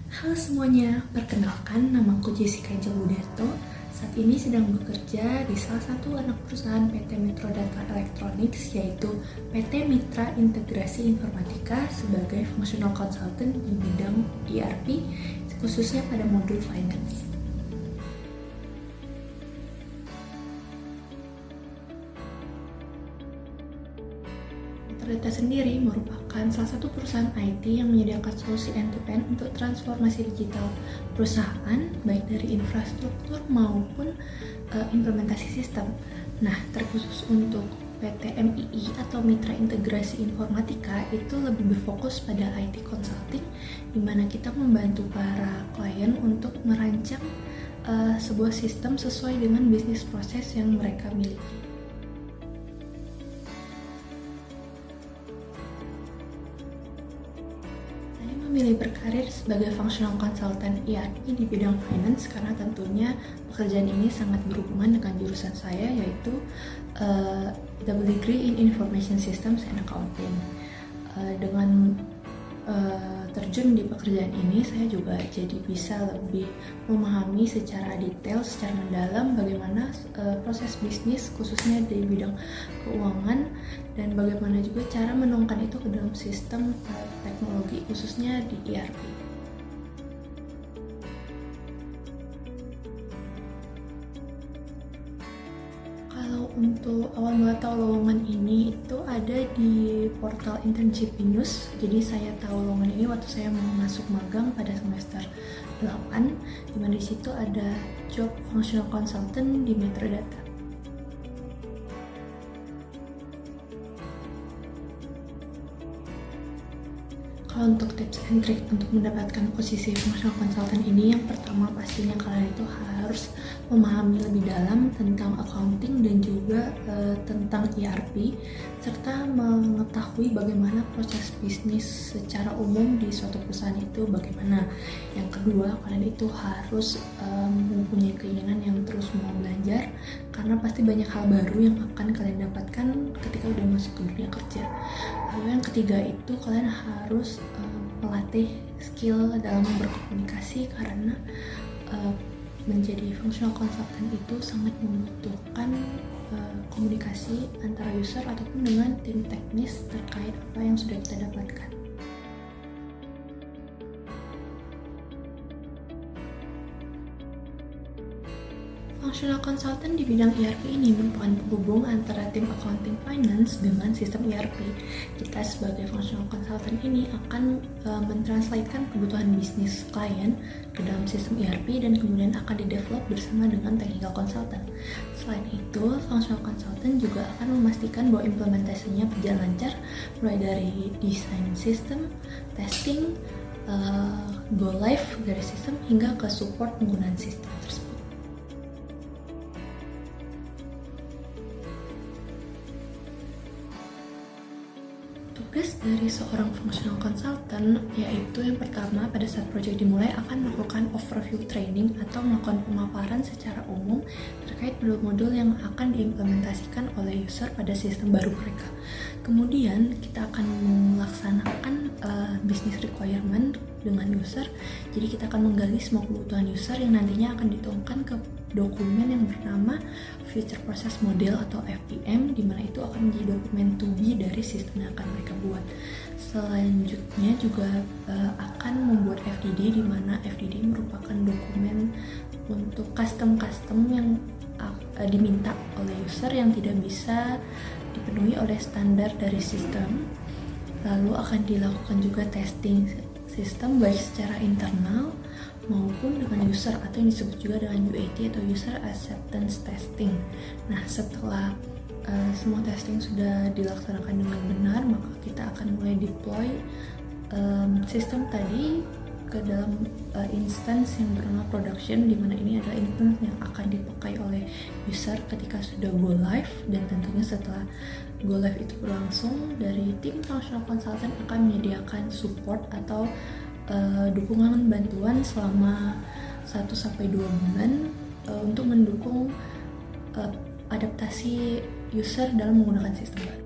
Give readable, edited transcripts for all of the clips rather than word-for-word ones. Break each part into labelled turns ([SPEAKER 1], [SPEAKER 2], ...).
[SPEAKER 1] Halo semuanya, perkenalkan namaku Jessica Jabudarto. Saat ini sedang bekerja di salah satu anak perusahaan PT Metro Data Electronics, yaitu PT Mitra Integrasi Informatika sebagai Functional Consultant di bidang ERP, khususnya pada modul Finance. Metrodata sendiri merupakan salah satu perusahaan IT yang menyediakan solusi end-to-end untuk transformasi digital perusahaan, baik dari infrastruktur maupun implementasi sistem. Nah, terkhusus untuk PT MII atau Mitra Integrasi Informatika itu lebih berfokus pada IT consulting, di mana kita membantu para klien untuk merancang sebuah sistem sesuai dengan bisnis proses yang mereka miliki. Memilih berkarir sebagai functional consultant ERP di bidang finance karena tentunya pekerjaan ini sangat berhubungan dengan jurusan saya, yaitu double degree in information systems and accounting. Dengan terjun di pekerjaan ini, saya juga jadi bisa lebih memahami secara detail, secara mendalam bagaimana proses bisnis khususnya di bidang keuangan, dan bagaimana juga cara menuangkan itu ke dalam sistem teknologi khususnya di ERP. Kalau untuk awal mula tahu lowongan ini itu ada di portal internship Binus. Jadi saya tahu lowongan ini waktu saya mau masuk magang pada semester 8, dimana di situ ada job functional consultant di Metrodata. Kalau untuk tips and trick untuk mendapatkan posisi functional consultant ini, yang pertama pastinya kalian itu harus memahami lebih dalam tentang accounting dan juga tentang ERP, serta mengetahui bagaimana proses bisnis secara umum di suatu perusahaan itu bagaimana. Yang kedua, kalian itu harus mempunyai keinginan yang terus mau belajar, karena pasti banyak hal baru yang akan kalian dapatkan ketika udah masuk ke dunia kerja. Lalu yang ketiga itu kalian harus melatih skill dalam berkomunikasi, karena menjadi functional consultant itu sangat membutuhkan komunikasi antara user ataupun dengan tim teknis terkait apa yang sudah kita dapatkan. Functional consultant di bidang ERP ini merupakan penghubung antara tim accounting finance dengan sistem ERP. Kita sebagai functional consultant ini akan mentranslatekan kebutuhan bisnis klien ke dalam sistem ERP dan kemudian akan didevelop bersama dengan technical consultant. Selain itu, functional consultant juga akan memastikan bahwa implementasinya berjalan lancar, mulai dari desain sistem, testing, go live dari sistem, hingga ke support penggunaan sistem tersebut. Tugas dari seorang functional consultant yaitu yang pertama, pada saat proyek dimulai akan melakukan overview training atau melakukan pemaparan secara umum terkait modul-modul yang akan diimplementasikan oleh user pada sistem baru mereka. Kemudian kita akan melaksanakan business requirement dengan user. Jadi kita akan menggali semua kebutuhan user yang nantinya akan dituangkan ke dokumen yang bernama Future Process Model atau FPM, di mana itu akan menjadi dokumen to be dari sistem yang akan mereka buat. Selanjutnya juga akan membuat FDD, di mana FDD merupakan dokumen untuk custom yang diminta oleh user yang tidak bisa dipenuhi oleh standar dari sistem. Lalu akan dilakukan juga testing sistem baik secara internal maupun dengan user, atau yang disebut juga dengan UAT atau User Acceptance Testing. Nah, setelah semua testing sudah dilaksanakan dengan benar, maka kita akan mulai deploy sistem tadi ke dalam instance yang bernama production, di mana ini adalah instance yang akan dipakai oleh user ketika sudah go live. Dan tentunya setelah go live itu berlangsung, dari tim functional consultant akan menyediakan support atau dukungan bantuan selama 1-2 bulan untuk mendukung adaptasi user dalam menggunakan sistem baru.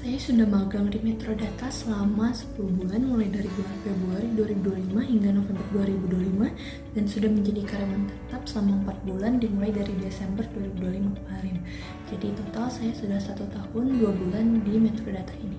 [SPEAKER 1] Saya sudah magang di Metrodata selama 10 bulan, mulai dari bulan Februari 2025 hingga November 2025, dan sudah menjadi karyawan tetap selama 4 bulan dimulai dari Desember 2025 kemarin. Jadi total saya sudah 1 tahun 2 bulan di Metrodata ini.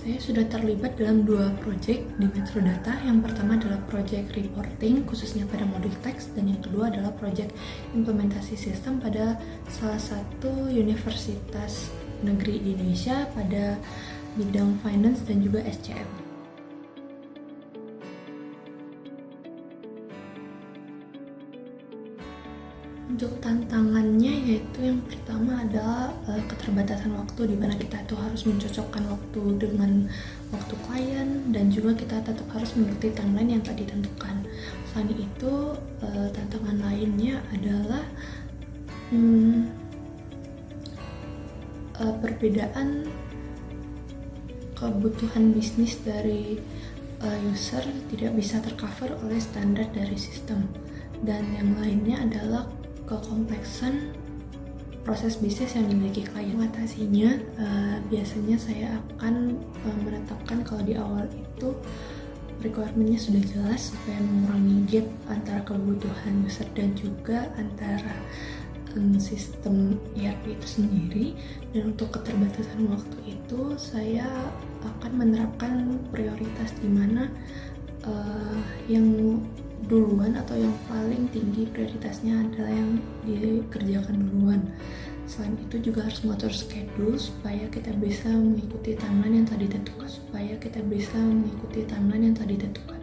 [SPEAKER 1] Saya sudah terlibat dalam 2 proyek di Metrodata. Yang pertama adalah proyek reporting khususnya pada modul teks, dan yang kedua adalah proyek implementasi sistem pada salah satu universitas negeri di Indonesia pada bidang finance dan juga SCM. Untuk tantangannya yaitu yang pertama adalah keterbatasan waktu, di mana kita tuh harus mencocokkan waktu dengan waktu klien, dan juga kita tetap harus mengikuti timeline yang tadi ditentukan. Selain itu, tantangan lainnya adalah perbedaan kebutuhan bisnis dari user tidak bisa tercover oleh standar dari sistem. Dan yang lainnya adalah kekompleksan proses bisnis yang dimiliki klien. Mengatasinya, biasanya saya akan menetapkan kalau di awal itu requirement-nya sudah jelas supaya mengurangi gap antara kebutuhan user dan juga antara sistem ERP itu sendiri. Dan untuk keterbatasan waktu itu saya akan menerapkan prioritas, di mana yang duluan atau yang paling tinggi prioritasnya adalah yang dikerjakan duluan. Selain itu juga harus mengatur schedule supaya kita bisa mengikuti timeline yang tadi ditentukan.